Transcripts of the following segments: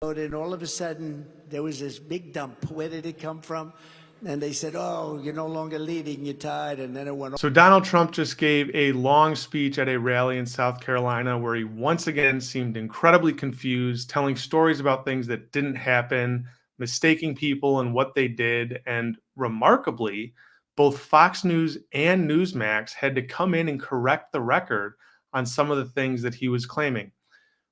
And all of a sudden, there was this big dump. Where did it come from? And they said, oh, you're no longer leading, you're tired. And then it went. So Donald Trump just gave a long speech at a rally in South Carolina where he once again seemed incredibly confused, telling stories about things that didn't happen, mistaking people and what they did. And remarkably, both Fox News and NewsMax had to come in and correct the record on some of the things that he was claiming.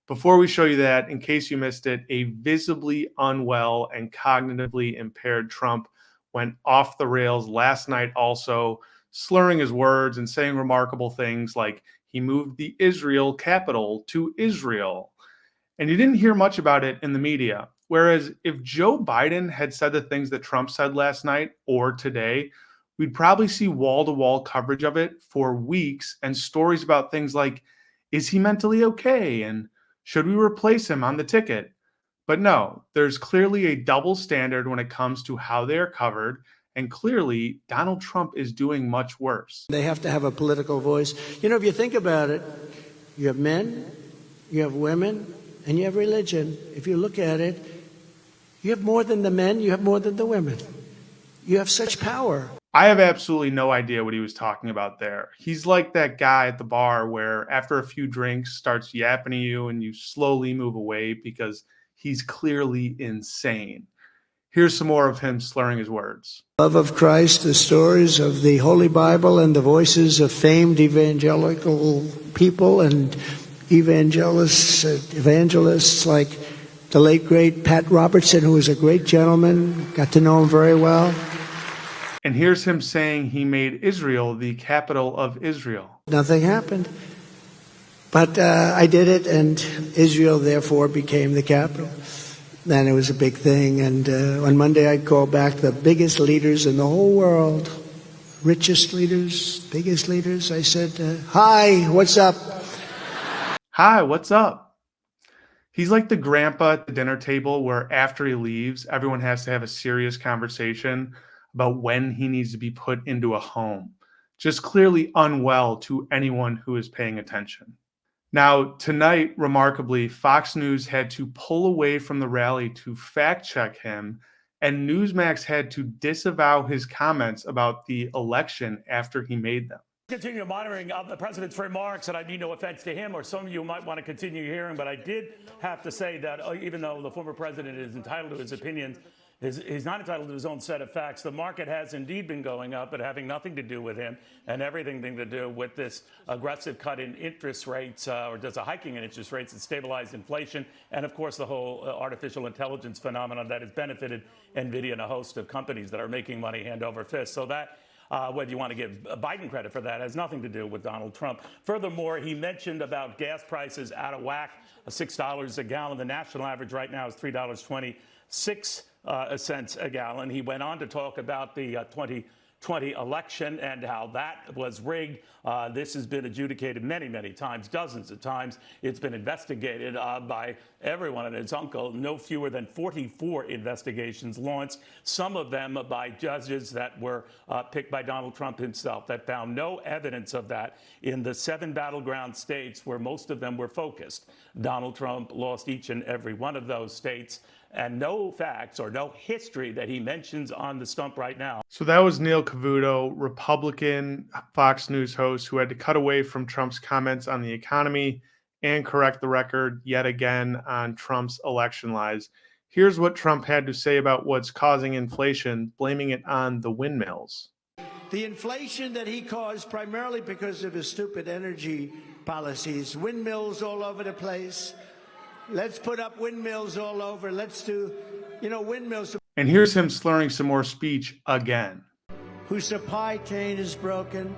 Before we show you that, in case you missed it, a visibly unwell and cognitively impaired Trump went off the rails last night, also slurring his words and saying remarkable things like he moved the Israel capital to Israel. And you didn't hear much about it in the media. Whereas if Joe Biden had said the things that Trump said last night or today, we'd probably see wall-to-wall coverage of it for weeks and stories about things like, is he mentally okay? And should we replace him on the ticket? But no, there's clearly a double standard when it comes to how they are covered. And clearly, Donald Trump is doing much worse. They have to have a political voice. You know, if you think about it, you have men, you have women, and you have religion. If you look at it, you have more than the men, you have more than the women. You have such power. I have absolutely no idea what he was talking about there. He's like that guy at the bar where after a few drinks starts yapping to you and you slowly move away because he's clearly insane. Here's some more of him slurring his words. Love of Christ, the stories of the Holy Bible, and the voices of famed evangelical people and evangelists like the late, great Pat Robertson, who was a great gentleman, got to know him very well. And here's him saying he made Israel the capital of Israel. Nothing happened. But I did it, and Israel, therefore, became the capital. And it was a big thing. And on Monday, I called back the biggest leaders in the whole world, richest leaders, biggest leaders. I said, hi, what's up? Hi, what's up? He's like the grandpa at the dinner table where after he leaves, everyone has to have a serious conversation about when he needs to be put into a home. Just clearly unwell to anyone who is paying attention. Now, tonight, remarkably, Fox News had to pull away from the rally to fact check him, and NewsMax had to disavow his comments about the election after he made them. Continue monitoring the president's remarks, and I mean no offense to him or some of you might want to continue hearing, but I did have to say that even though the former president is entitled to his opinions, he's not entitled to his own set of facts. The market has indeed been going up, but having nothing to do with him and everything to do with this aggressive cut in interest rates, or does a hiking in interest rates that stabilized inflation, and of course the whole artificial intelligence phenomenon that has benefited NVIDIA and a host of companies that are making money hand over fist. So that, whether you want to give Biden credit for that, has nothing to do with Donald Trump. Furthermore, he mentioned about gas prices out of whack, $6 a gallon. The national average right now is $3.26 cents a gallon. He went on to talk about the 2020 election and how that was rigged. This has been adjudicated many, many times, dozens of times. It's been investigated by everyone and his uncle. No fewer than 44 investigations launched, some of them by judges that were picked by Donald Trump himself, that found no evidence of that in the 7 battleground states where most of them were focused. Donald Trump lost each and every one of those states, and no facts or no history that he mentions on the stump right now. So that was Neil Cavuto, Republican Fox News host, who had to cut away from Trump's comments on the economy and correct the record yet again on Trump's election lies. Here's what Trump had to say about what's causing inflation, blaming it on the windmills. The inflation that he caused primarily because of his stupid energy policies, windmills all over the place. Let's put up windmills all over. Let's do, windmills. And here's him slurring some more speech again. Whose supply chain is broken.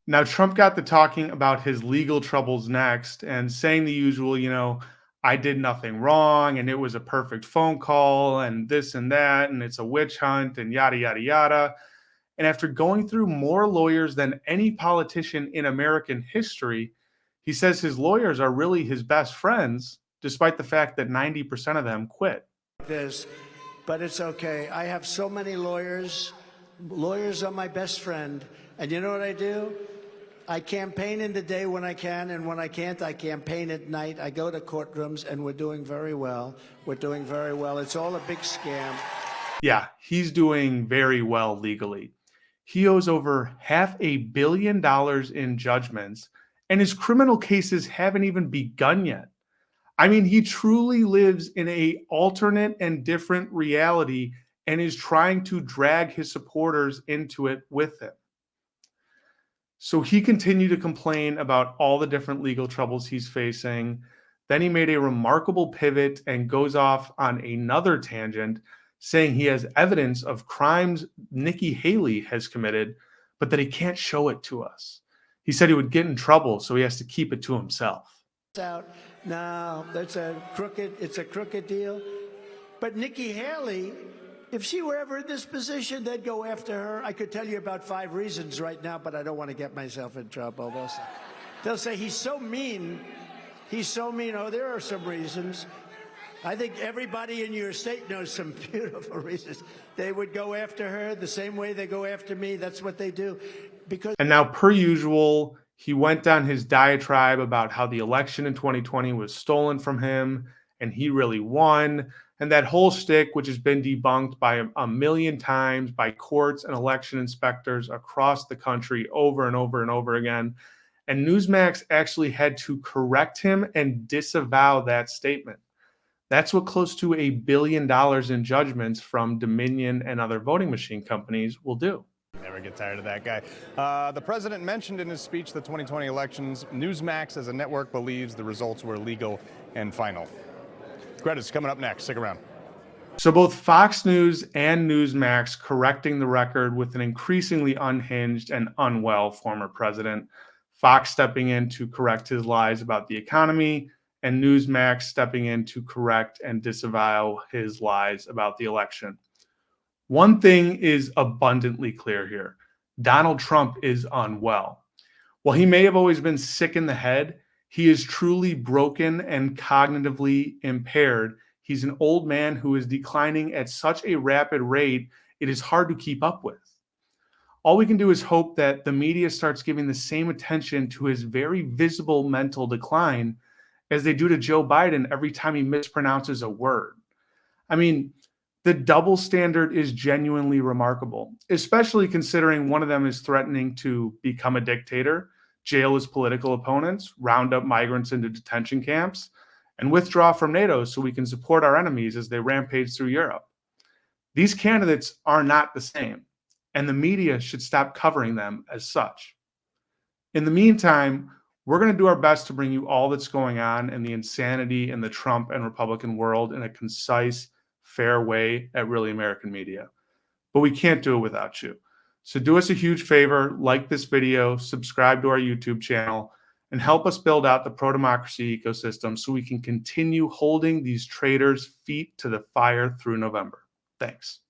Now, Trump got to talking about his legal troubles next and saying the usual, I did nothing wrong and it was a perfect phone call and this and that and it's a witch hunt and yada, yada, yada. And after going through more lawyers than any politician in American history, he says his lawyers are really his best friends, despite the fact that 90% of them quit. But it's okay. I have so many lawyers. Lawyers are my best friend. And you know what I do? I campaign in the day when I can, and when I can't, I campaign at night. I go to courtrooms, and we're doing very well. We're doing very well. It's all a big scam. Yeah, he's doing very well legally. He owes over $500 million in judgments, and his criminal cases haven't even begun yet. I mean, he truly lives in a alternate and different reality and is trying to drag his supporters into it with him. So he continued to complain about all the different legal troubles he's facing. Then he made a remarkable pivot and goes off on another tangent, saying he has evidence of crimes Nikki Haley has committed, but that he can't show it to us. He said he would get in trouble, so he has to keep it to himself. Out. No, it's a crooked deal. But Nikki Haley, if she were ever in this position, they'd go after her. I could tell you about 5 reasons right now, but I don't want to get myself in trouble. They'll say, he's so mean. He's so mean. Oh, there are some reasons. I think everybody in your state knows some beautiful reasons. They would go after her the same way they go after me. That's what they do. And now, per usual, he went on his diatribe about how the election in 2020 was stolen from him and he really won. And that whole shtick, which has been debunked by a million times by courts and election inspectors across the country over and over and over again. And NewsMax actually had to correct him and disavow that statement. That's what close to $1 billion in judgments from Dominion and other voting machine companies will do. Never get tired of that guy. The president mentioned in his speech the 2020 elections, NewsMax as a network believes the results were legal and final. Greta's coming up next. Stick around. So both Fox News and NewsMax correcting the record with an increasingly unhinged and unwell former president. Fox stepping in to correct his lies about the economy, and NewsMax stepping in to correct and disavow his lies about the election. One thing is abundantly clear here. Donald Trump is unwell. While he may have always been sick in the head, he is truly broken and cognitively impaired. He's an old man who is declining at such a rapid rate, it is hard to keep up with. All we can do is hope that the media starts giving the same attention to his very visible mental decline as they do to Joe Biden every time he mispronounces a word. I mean, the double standard is genuinely remarkable, especially considering one of them is threatening to become a dictator, jail his political opponents, round up migrants into detention camps, and withdraw from NATO so we can support our enemies as they rampage through Europe. These candidates are not the same, and the media should stop covering them as such. In the meantime, we're going to do our best to bring you all that's going on and the insanity in the Trump and Republican world in a concise, fair way at Really American Media. But we can't do it without you. So do us a huge favor, like this video, subscribe to our YouTube channel, and help us build out the pro-democracy ecosystem so we can continue holding these traitors' feet to the fire through November. Thanks.